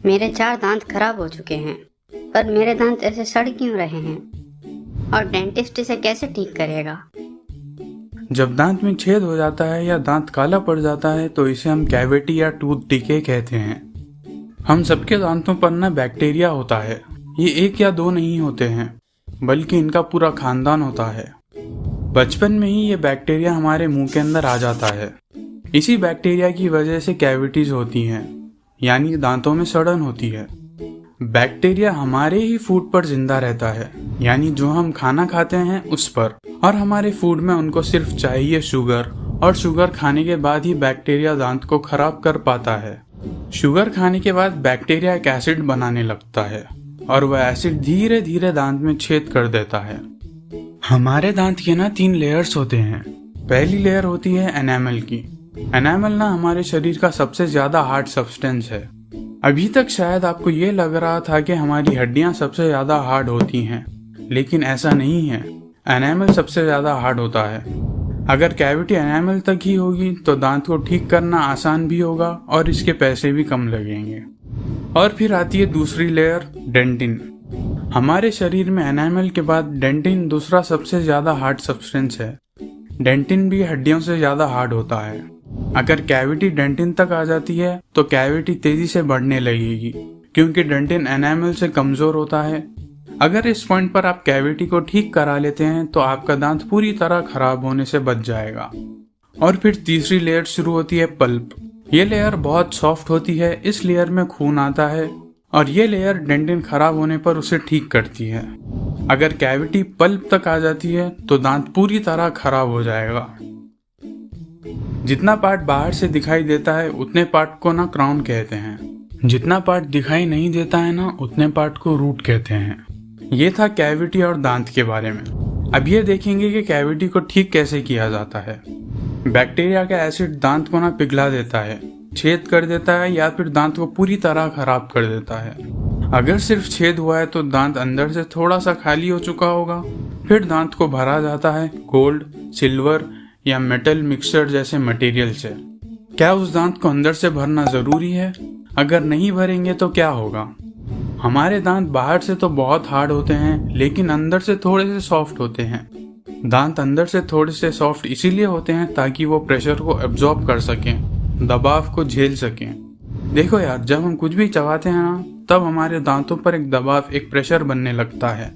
मेरे 4 दांत खराब हो चुके हैं, पर मेरे दांत ऐसे सड़ क्यों रहे हैं? और डेंटिस्ट इसे कैसे ठीक करेगा? जब दांत में छेद हो जाता है या दांत काला पड़ जाता है तो इसे हम कैविटी या टूथ डिके कहते हैं। हम सबके दांतों पर ना बैक्टीरिया होता है। ये एक या दो नहीं होते हैं, बल्कि इनका पूरा खानदान होता है। बचपन में ही ये बैक्टीरिया हमारे मुंह के अंदर आ जाता है। इसी बैक्टीरिया की वजह से कैविटीज होती हैं, यानी दांतों में सड़न होती है। बैक्टीरिया हमारे ही फूड पर जिंदा रहता है, यानी जो हम खाना खाते हैं उस पर, और हमारे फूड में उनको सिर्फ चाहिए शुगर, और शुगर खाने के बाद ही बैक्टीरिया दांत को खराब कर पाता है। शुगर खाने के बाद बैक्टीरिया एक एसिड बनाने लगता है, और वह एसिड धीरे धीरे दांत में छेद कर देता है। हमारे दांत के ना 3 लेयर्स होते हैं। पहली लेयर होती है एनामल की। एनामल ना हमारे शरीर का सबसे ज्यादा हार्ड सब्सटेंस है। अभी तक शायद आपको ये लग रहा था कि हमारी हड्डियां सबसे ज्यादा हार्ड होती हैं, लेकिन ऐसा नहीं है। एनामल सबसे ज्यादा हार्ड होता है। अगर कैविटी एनामल तक ही होगी तो दांत को ठीक करना आसान भी होगा और इसके पैसे भी कम लगेंगे। और फिर आती है दूसरी लेयर, डेंटिन। हमारे शरीर में एनामल के बाद डेंटिन दूसरा सबसे ज्यादा हार्ड सब्सटेंस है। डेंटिन भी हड्डियों से ज्यादा हार्ड होता है। अगर कैविटी डेंटिन तक आ जाती है तो कैविटी तेजी से बढ़ने लगेगी, क्योंकि डेंटिन एनामल से कमजोर होता है। अगर इस पॉइंट पर आप कैविटी को ठीक करा लेते हैं तो आपका दांत पूरी तरह खराब होने से बच जाएगा। और फिर तीसरी लेयर शुरू होती है, पल्प। ये लेयर बहुत सॉफ्ट होती है। इस लेयर में खून आता है और ये लेयर डेंटिन खराब होने पर उसे ठीक करती है। अगर कैविटी पल्प तक आ जाती है तो दांत पूरी तरह खराब हो जाएगा। जितना पार्ट बाहर से दिखाई देता है उतने पार्ट को ना क्राउन कहते हैं। जितना पार्ट दिखाई नहीं देता है ना उतने पार्ट को रूट कहते हैं। ये था कैविटी और दांत के बारे में। अब ये देखेंगे कि कैविटी को ठीक कैसे किया जाता है। बैक्टीरिया का एसिड दांत को ना पिघला देता है, छेद कर देता है, या फिर दांत को पूरी तरह खराब कर देता है। अगर सिर्फ छेद हुआ है तो दांत अंदर से थोड़ा सा खाली हो चुका होगा। फिर दांत को भरा जाता है गोल्ड, सिल्वर या मेटल मिक्सचर जैसे मटेरियल से। क्या उस दांत को अंदर से भरना जरूरी है? अगर नहीं भरेंगे तो क्या होगा? हमारे दांत बाहर से तो बहुत हार्ड होते हैं, लेकिन अंदर से थोड़े से सॉफ्ट होते हैं। दांत अंदर से थोड़े से सॉफ्ट इसीलिए होते हैं ताकि वो प्रेशर को एब्जॉर्ब कर सकें, दबाव को झेल सकें। देखो यार, जब हम कुछ भी चबाते हैं ना, तब हमारे दांतों पर एक दबाव, एक प्रेशर बनने लगता है।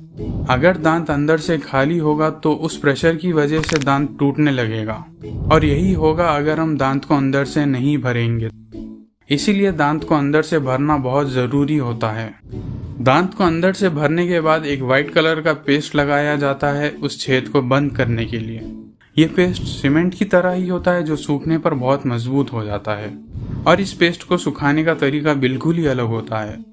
अगर दांत अंदर से खाली होगा तो उस प्रेशर की वजह से दांत टूटने लगेगा, और यही होगा अगर हम दांत को अंदर से नहीं भरेंगे। इसीलिए दांत को अंदर से भरना बहुत जरूरी होता है। दांत को अंदर से भरने के बाद एक व्हाइट कलर का पेस्ट लगाया जाता है उस छेद को बंद करने के लिए। ये पेस्ट सीमेंट की तरह ही होता है जो सूखने पर बहुत मजबूत हो जाता है, और इस पेस्ट को सुखाने का तरीका बिल्कुल ही अलग होता है।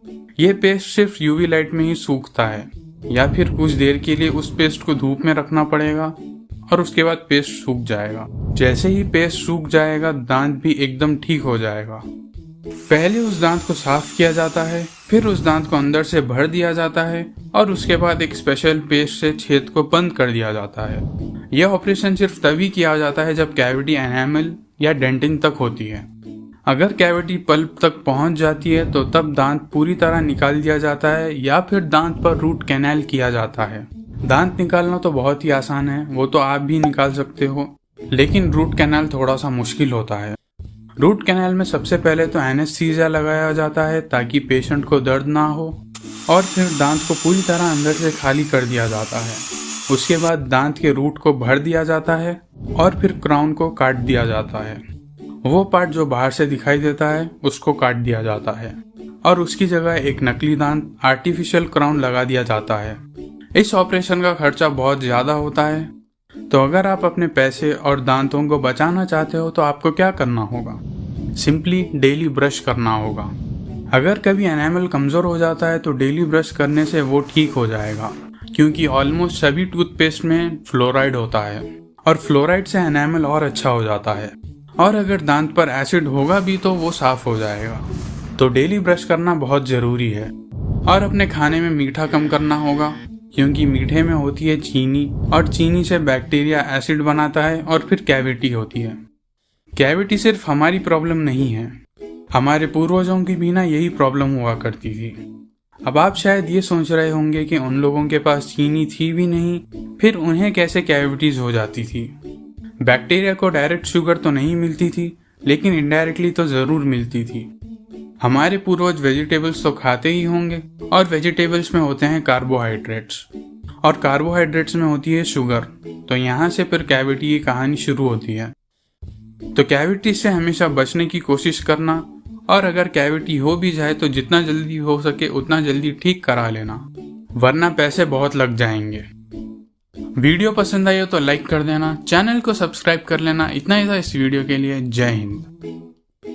ये पेस्ट सिर्फ यूवी लाइट में ही सूखता है, या फिर कुछ देर के लिए उस पेस्ट को धूप में रखना पड़ेगा और उसके बाद पेस्ट सूख जाएगा। जैसे ही पेस्ट सूख जाएगा दांत भी एकदम ठीक हो जाएगा। पहले उस दांत को साफ किया जाता है, फिर उस दांत को अंदर से भर दिया जाता है, और उसके बाद एक स्पेशल पेस्ट से छेद को बंद कर दिया जाता है। यह ऑपरेशन सिर्फ तभी किया जाता है जब कैविटी एनामल या डेंटिन तक होती है। अगर कैविटी पल्प तक पहुंच जाती है तो तब दांत पूरी तरह निकाल दिया जाता है, या फिर दांत पर रूट कैनाल किया जाता है। दांत निकालना तो बहुत ही आसान है, वो तो आप भी निकाल सकते हो, लेकिन रूट कैनाल थोड़ा सा मुश्किल होता है। रूट कैनाल में सबसे पहले तो एनेस्थीसिया लगाया जाता है ताकि पेशेंट को दर्द ना हो, और फिर दांत को पूरी तरह अंदर से खाली कर दिया जाता है। उसके बाद दांत के रूट को भर दिया जाता है, और फिर क्राउन को काट दिया जाता है। वो पार्ट जो बाहर से दिखाई देता है उसको काट दिया जाता है, और उसकी जगह एक नकली दांत, आर्टिफिशियल क्राउन लगा दिया जाता है। इस ऑपरेशन का खर्चा बहुत ज्यादा होता है, तो अगर आप अपने पैसे और दांतों को बचाना चाहते हो तो आपको क्या करना होगा? सिंपली डेली ब्रश करना होगा। अगर कभी एनामल कमजोर हो जाता है तो डेली ब्रश करने से वो ठीक हो जाएगा, क्योंकि ऑलमोस्ट सभी टूथपेस्ट में फ्लोराइड होता है, और फ्लोराइड से एनामल और अच्छा हो जाता है। और अगर दांत पर एसिड होगा भी तो वो साफ हो जाएगा। तो डेली ब्रश करना बहुत जरूरी है। और अपने खाने में मीठा कम करना होगा, क्योंकि मीठे में होती है चीनी, और चीनी से बैक्टीरिया एसिड बनाता है और फिर कैविटी होती है। कैविटी सिर्फ हमारी प्रॉब्लम नहीं है। हमारे पूर्वजों की भी ना यही प्रॉब्लम हुआ करती थी। अब आप शायद ये सोच रहे होंगे कि उन लोगों के पास चीनी थी भी नहीं, फिर उन्हें कैसे कैविटीज हो जाती थी। बैक्टीरिया को डायरेक्ट शुगर तो नहीं मिलती थी, लेकिन इनडायरेक्टली तो ज़रूर मिलती थी। हमारे पूर्वज वेजिटेबल्स तो खाते ही होंगे, और वेजिटेबल्स में होते हैं कार्बोहाइड्रेट्स, और कार्बोहाइड्रेट्स में होती है शुगर। तो यहाँ से फिर कैविटी की कहानी शुरू होती है। तो कैविटी से हमेशा बचने की कोशिश करना, और अगर कैविटी हो भी जाए तो जितना जल्दी हो सके उतना जल्दी ठीक करा लेना, वरना पैसे बहुत लग जाएंगे। वीडियो पसंद आई हो तो लाइक कर देना, चैनल को सब्सक्राइब कर लेना। इतना ही था इस वीडियो के लिए। जय हिंद।